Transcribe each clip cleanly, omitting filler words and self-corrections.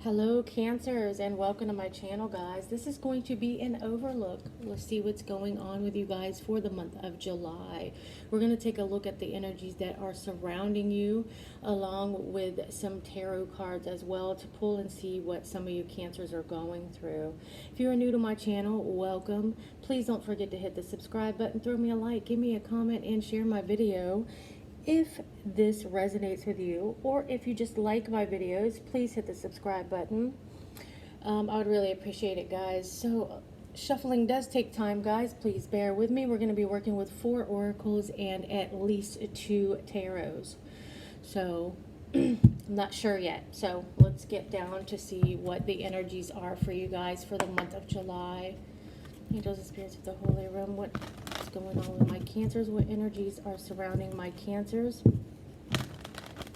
Hello Cancers, and welcome to my channel, guys. This is going to be an overlook. Let's see what's going on with you guys for the month of July. We're going to take a look at the energies that are surrounding you, along with some tarot cards as well, to pull and see what some of you Cancers are going through. If you are new to my channel, welcome. Please don't forget to hit the subscribe button, throw me a like, give me a comment, and share my video. If this resonates with you, or if you just like my videos, please hit the subscribe button. I would really appreciate it, guys. So shuffling does take time, guys. Please bear with me. We're going to be working with 4 oracles and at least 2 tarots. So I'm not sure yet. So let's get down to see what the energies are for you guys for the month of July. Angels and spirits of the holy room, what's going on with my Cancers? What energies are surrounding my Cancers?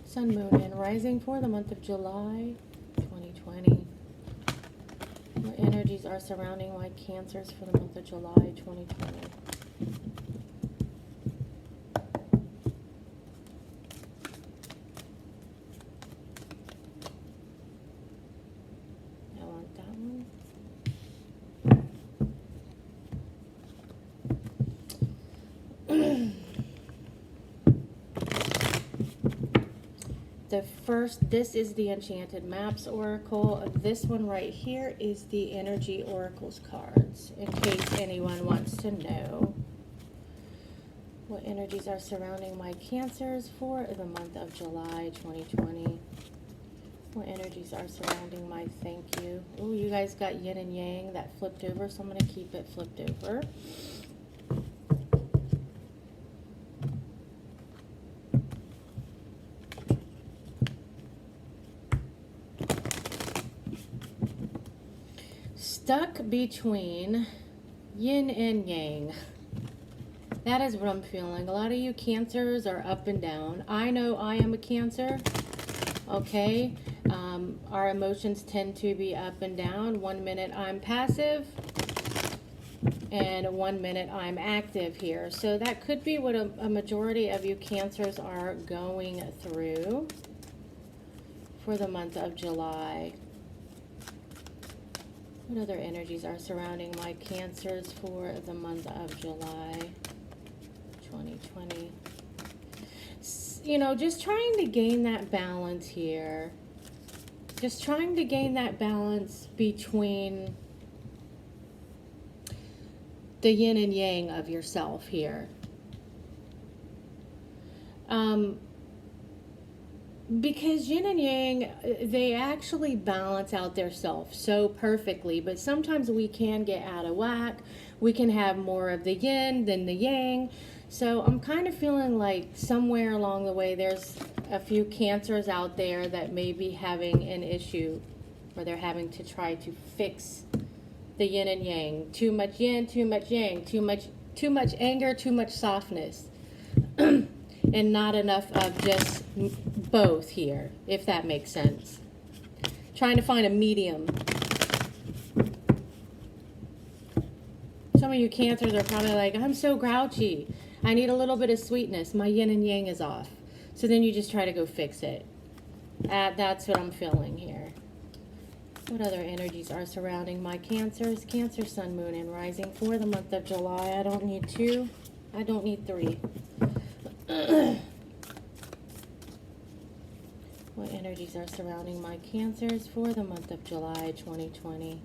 Sun, moon, and rising for the month of July 2020. What energies are surrounding my Cancers for the month of July 2020? I want that one. This is the Enchanted Maps Oracle. This one right here is the Energy Oracles cards, in case anyone wants to know. What energies are surrounding my Cancers for the month of July 2020? What energies are surrounding my thank you? Oh, you guys got yin and yang that flipped over, so I'm going to keep it flipped over. Stuck between yin and yang. That is what I'm feeling. A lot of you Cancers are up and down. I know I am a Cancer. Okay. Our emotions tend to be up and down. 1 minute I'm passive and 1 minute I'm active here. So that could be what a majority of you Cancers are going through for the month of July. What other energies are surrounding my Cancers for the month of July 2020? You know, just trying to gain that balance here. Just trying to gain that balance between the yin and yang of yourself here. Because yin and yang, they actually balance out their self so perfectly, but sometimes we can get out of whack. We can have more of the yin than the yang. So I'm kind of feeling like somewhere along the way there's a few Cancers out there that may be having an issue where they're having to try to fix the yin and yang. Too much yin, too much yang, too much anger, too much softness. And not enough of just both here, if that makes sense. Trying to find a medium. Some of you Cancers are probably like, I'm so grouchy. I need a little bit of sweetness. My yin and yang is off. So then you just try to go fix it. That's what I'm feeling here. What other energies are surrounding my Cancers? Cancer, sun, moon, and rising for the month of July. I don't need 2. I don't need 3. What energies are surrounding my Cancers for the month of July 2020?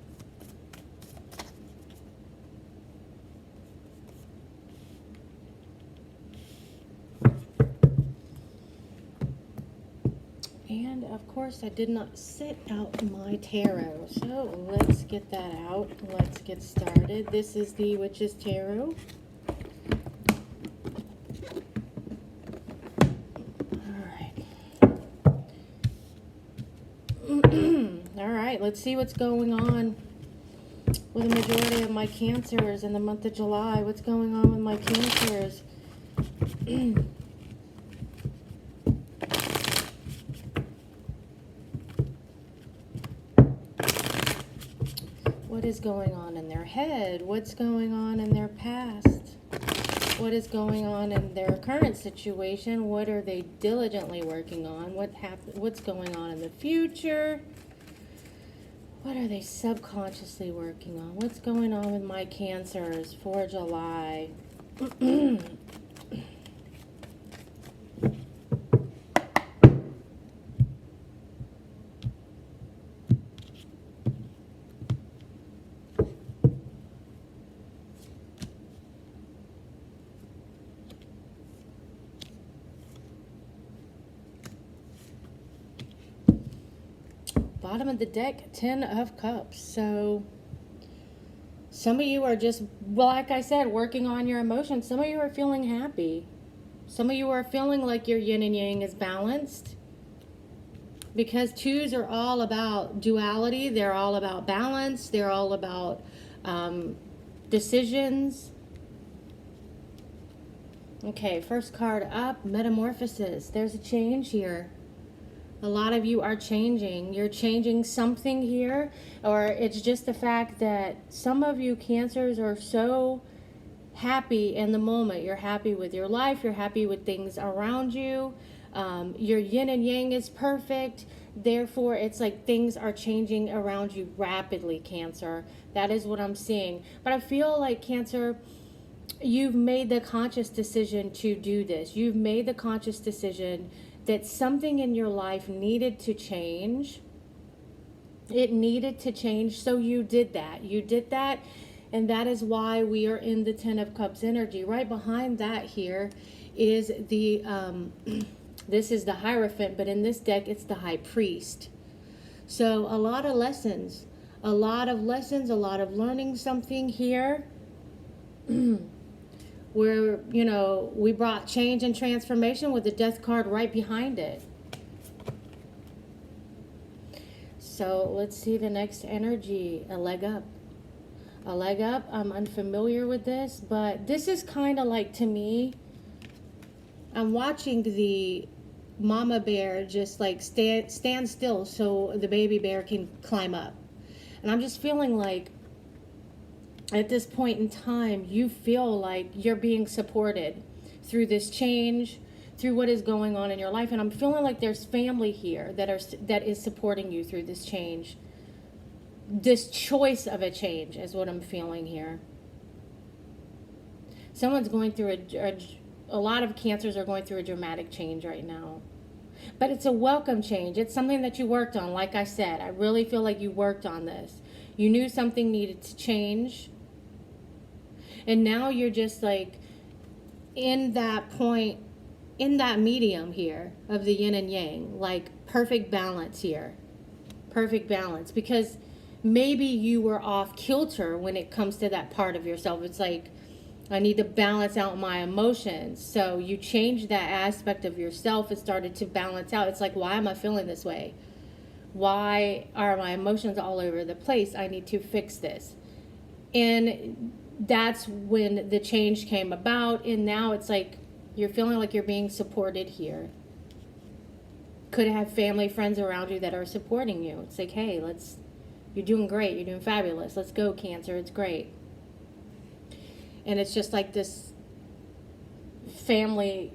And of course I did not set out my tarot, so let's get that out. Let's get started. This is the Witch's Tarot. Alright, let's see what's going on with the majority of my Cancers in the month of July. What's going on with my Cancers? What is going on in their head? What's going on in their past? What is going on in their current situation? What are they diligently working on? What's going on in the future? What are they subconsciously working on? What's going on with my Cancers for July? Bottom of the deck, 10 of Cups. So some of you are just, well, like I said, working on your emotions. Some of you are feeling happy. Some of you are feeling like your yin and yang is balanced. Because twos are all about duality. They're all about balance. They're all about decisions. Okay, first card up, Metamorphosis. There's a change here. A lot of you are changing. You're changing something here, or it's just the fact that some of you Cancers are so happy in the moment. You're happy with your life. You're happy with things around you. Your yin and yang is perfect. Therefore, it's like things are changing around you rapidly, Cancer. That is what I'm seeing. But I feel like, Cancer, you've made the conscious decision to do this. You've made the conscious decision that something in your life needed to change. It needed to change, so you did that. You did that, and that is why we are in the 10 of Cups energy. Right behind that here is the, this is the Hierophant, but in this deck, it's the High Priest. So a lot of lessons, a lot of learning something here. Where, you know, we brought change and transformation with the Death card right behind it. So let's see the next energy. A leg up. A leg up. I'm unfamiliar with this, but this is kind of like, to me, I'm watching the mama bear just like stand still so the baby bear can climb up. And I'm just feeling like, at this point in time, you feel like you're being supported through this change, through what is going on in your life. And I'm feeling like there's family here that is supporting you through this change. This choice of a change is what I'm feeling here. Someone's going through a lot of Cancers are going through a dramatic change right now. But it's a welcome change. It's something that you worked on. Like I said, I really feel like you worked on this. You knew something needed to change. And now you're just like in that point, in that medium here of the yin and yang, like perfect balance here. Perfect balance. Because maybe you were off kilter when it comes to that part of yourself. It's like, I need to balance out my emotions. So you changed that aspect of yourself. It started to balance out. It's like, why am I feeling this way? Why are my emotions all over the place? I need to fix this. And that's when the change came about. And now it's like you're feeling like you're being supported here. Could have family, friends around you that are supporting you. It's like, hey, you're doing great. You're doing fabulous. Let's go, Cancer. It's great. And it's just like this family,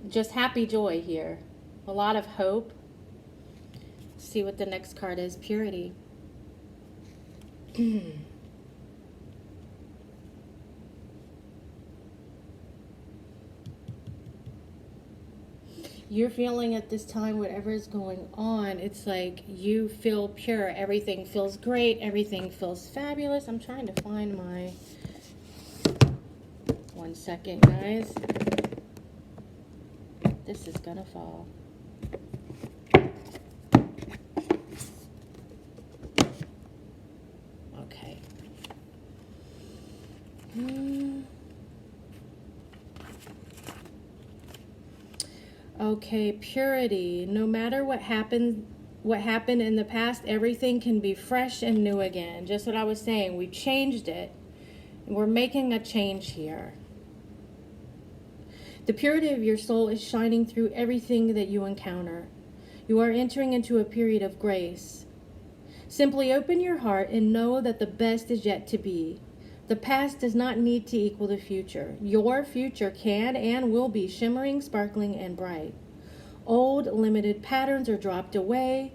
just happy joy here. A lot of hope. Let's see what the next card is. Purity. You're feeling at this time, whatever is going on, it's like you feel pure. Everything feels great. Everything feels fabulous. I'm trying to find my... One second, guys. This is gonna fall. Okay. Okay, purity. No matter what happened in the past, everything can be fresh and new again. Just what I was saying. We changed it. We're making a change here. The purity of your soul is shining through everything that you encounter. You are entering into a period of grace. Simply open your heart and know that the best is yet to be. The past does not need to equal the future. Your future can and will be shimmering, sparkling, and bright. Old, limited patterns are dropped away.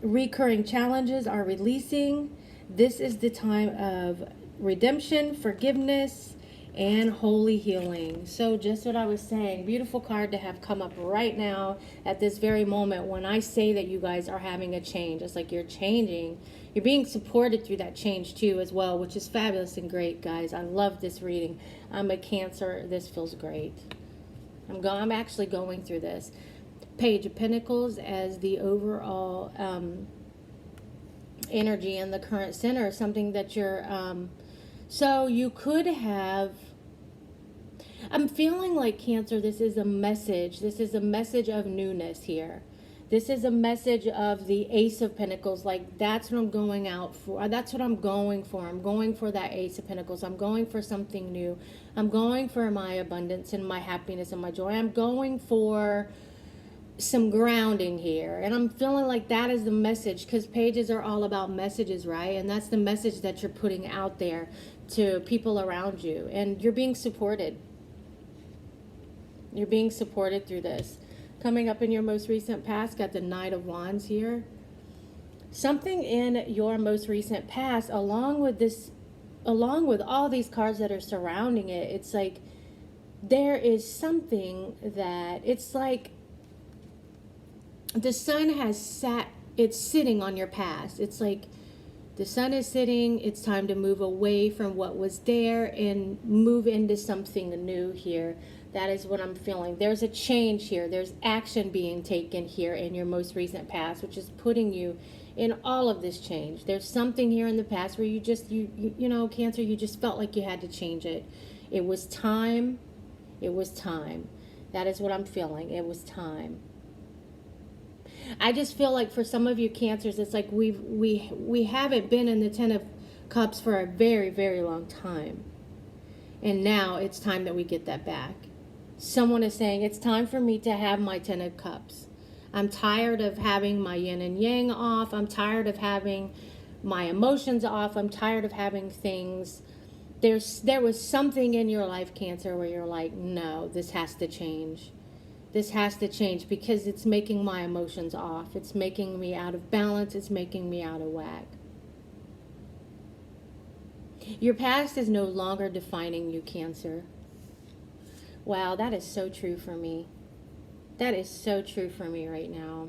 Recurring challenges are releasing. This is the time of redemption, forgiveness, and holy healing. So just what I was saying, beautiful card to have come up right now at this very moment when I say that you guys are having a change. It's like you're changing. You're being supported through that change too as well, which is fabulous and great, guys. I love this reading. I'm a Cancer. This feels great. I'm actually going through this. Page of Pentacles as the overall energy in the current center, something that you're so you could have, I'm feeling like Cancer, this is a message of newness here. This is a message of the Ace of Pentacles. Like, that's what I'm going out for. That's what I'm going for. I'm going for that Ace of Pentacles. I'm going for something new. I'm going for my abundance and my happiness and my joy. I'm going for some grounding here. And I'm feeling like that is the message, because pages are all about messages, right? And that's the message that you're putting out there to people around you. And you're being supported. You're being supported through this. Coming up in your most recent past, got the Knight of Wands here. Something in your most recent past, along with all these cards that are surrounding it, it's like there is something that, it's like the sun has sat, it's sitting on your past. It's like the sun is sitting, it's time to move away from what was there and move into something new here. That is what I'm feeling. There's a change here. There's action being taken here in your most recent past, which is putting you in all of this change. There's something here in the past where you just, you know, Cancer, you just felt like you had to change it. It was time. It was time. That is what I'm feeling. It was time. I just feel like for some of you Cancers, it's like we haven't been in the Ten of Cups for a very, very long time. And now it's time that we get that back. Someone is saying, it's time for me to have my Ten of Cups. I'm tired of having my yin and yang off. I'm tired of having my emotions off. I'm tired of having things. There was something in your life, Cancer, where you're like, no, this has to change. This has to change because it's making my emotions off. It's making me out of balance. It's making me out of whack. Your past is no longer defining you, Cancer. Wow, that is so true for me. That is so true for me right now.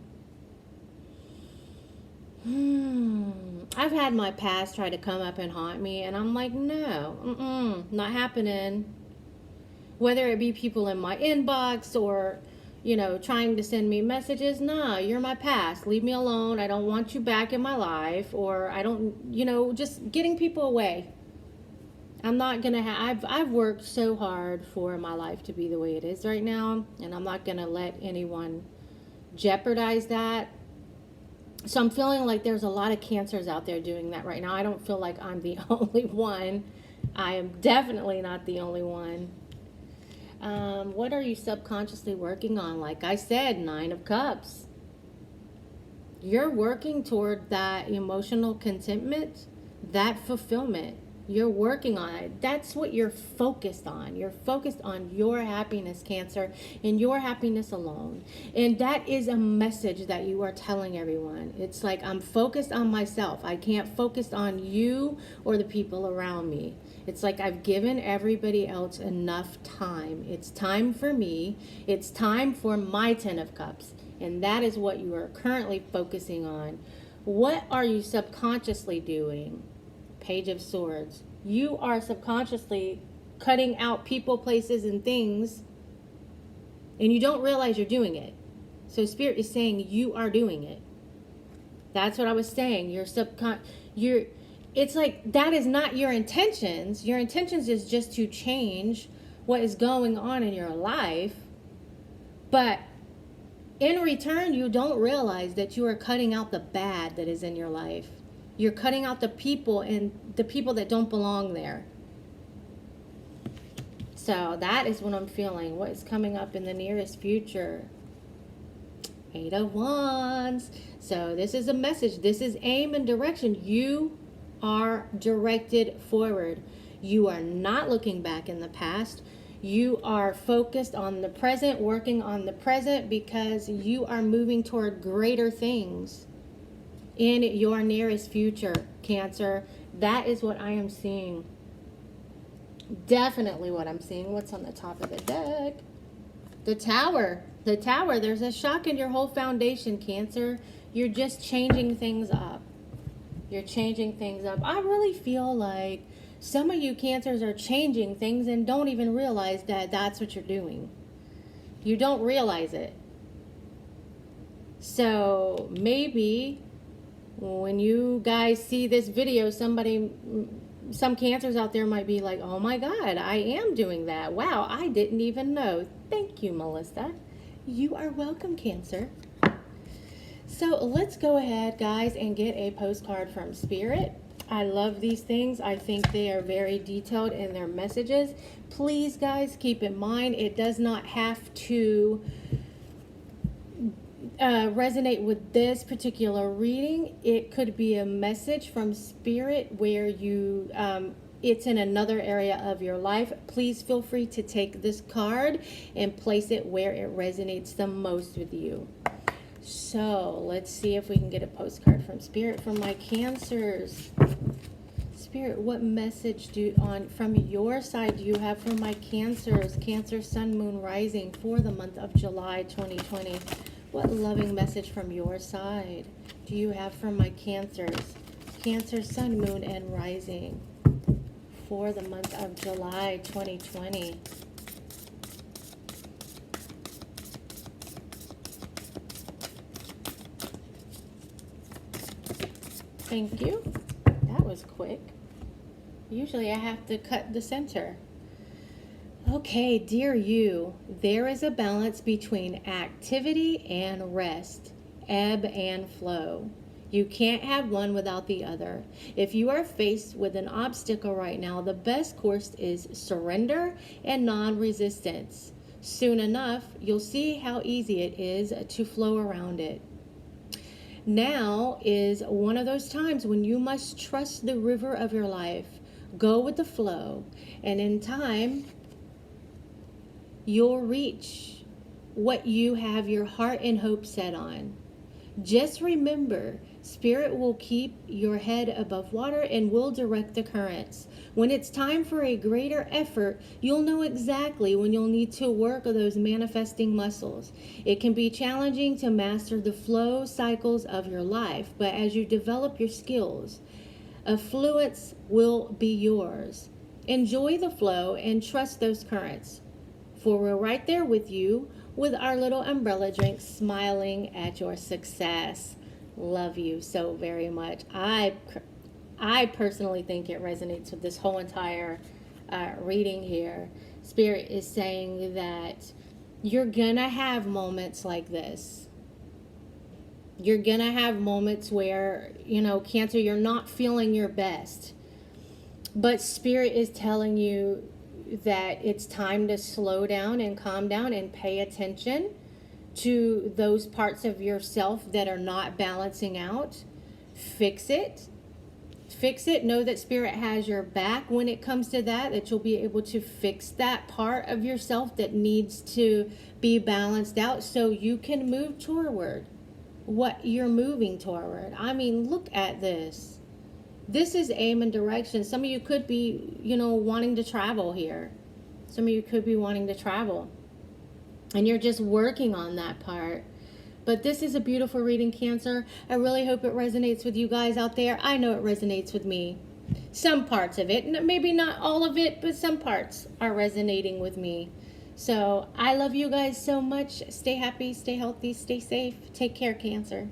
I've had my past try to come up and haunt me, and I'm like, no, not happening. Whether it be people in my inbox or, you know, trying to send me messages, nah, you're my past. Leave me alone. I don't want you back in my life. Or I don't, you know, just getting people away. I'm not going to I've worked so hard for my life to be the way it is right now, and I'm not going to let anyone jeopardize that. So I'm feeling like there's a lot of Cancers out there doing that right now. I don't feel like I'm the only one. I am definitely not the only one. What are you subconsciously working on? Like I said, Nine of Cups. You're working toward that emotional contentment, that fulfillment. You're working on it. That's what you're focused on. You're focused on your happiness, Cancer, and your happiness alone. And that is a message that you are telling everyone. It's like, I'm focused on myself. I can't focus on you or the people around me. It's like I've given everybody else enough time. It's time for me. It's time for my Ten of Cups. And that is what you are currently focusing on. What are you subconsciously doing? Page of Swords. You are subconsciously cutting out people, places, and things, and you don't realize you're doing it. So Spirit is saying you are doing it. That's what I was saying. It's like that is not your intentions. Your intentions is just to change what is going on in your life. But in return, you don't realize that you are cutting out the bad that is in your life. You're cutting out the people and the people that don't belong there. So that is what I'm feeling. What is coming up in the nearest future? Eight of Wands. So this is a message. This is aim and direction. You are directed forward. You are not looking back in the past. You are focused on the present, working on the present, because you are moving toward greater things. in your nearest future, Cancer. That is what I am seeing. Definitely what I'm seeing. What's on the top of the deck? The Tower. The Tower. There's a shock in your whole foundation, Cancer. You're just changing things up. You're changing things up. I really feel like some of you Cancers are changing things and don't even realize that that's what you're doing. You don't realize it. So maybe when you guys see this video, some Cancers out there might be like, oh my God, I am doing that. Wow, I didn't even know. Thank you, Melissa. You are welcome, Cancer. So let's go ahead, guys, and get a postcard from Spirit. I love these things. I think they are very detailed in their messages. Please, guys, keep in mind, it does not have to resonate with this particular reading. It could be a message from Spirit where you it's in another area of your life. Please feel free to take this card and place it where it resonates the most with you. So let's see if we can get a postcard from Spirit from my Cancers. Spirit, what message from your side do you have for my Cancers? Cancer, Sun, Moon, Rising for the month of July 2020. What loving message from your side do you have for my Cancers? Cancer, Sun, Moon, and Rising for the month of July 2020. Thank you. That was quick. Usually I have to cut the center. Okay, dear you, there is a balance between activity and rest, ebb and flow. You can't have one without the other. If you are faced with an obstacle right now, the best course is surrender and non-resistance. Soon enough, you'll see how easy it is to flow around it. Now is one of those times when you must trust the river of your life. Go with the flow, and in time, you'll reach what you have your heart and hope set on. Just remember, Spirit will keep your head above water and will direct the currents. When it's time for a greater effort, you'll know exactly when you'll need to work those manifesting muscles. It can be challenging to master the flow cycles of your life, but as you develop your skills, affluence will be yours. Enjoy the flow and trust those currents, for we're right there with you with our little umbrella drink, smiling at your success. Love you so very much. I personally think it resonates with this whole entire reading here. Spirit is saying that you're gonna have moments like this. You're gonna have moments where, Cancer, you're not feeling your best. But Spirit is telling you that it's time to slow down and calm down and pay attention to those parts of yourself that are not balancing out. Fix it. Know that Spirit has your back when it comes to that you'll be able to fix that part of yourself that needs to be balanced out so you can move toward what you're moving toward. I mean, look at this. This is aim and direction. Some of you could be, wanting to travel here. Some of you could be wanting to travel. And you're just working on that part. But this is a beautiful reading, Cancer. I really hope it resonates with you guys out there. I know it resonates with me. Some parts of it, maybe not all of it, but some parts are resonating with me. So I love you guys so much. Stay happy, stay healthy, stay safe. Take care, Cancer.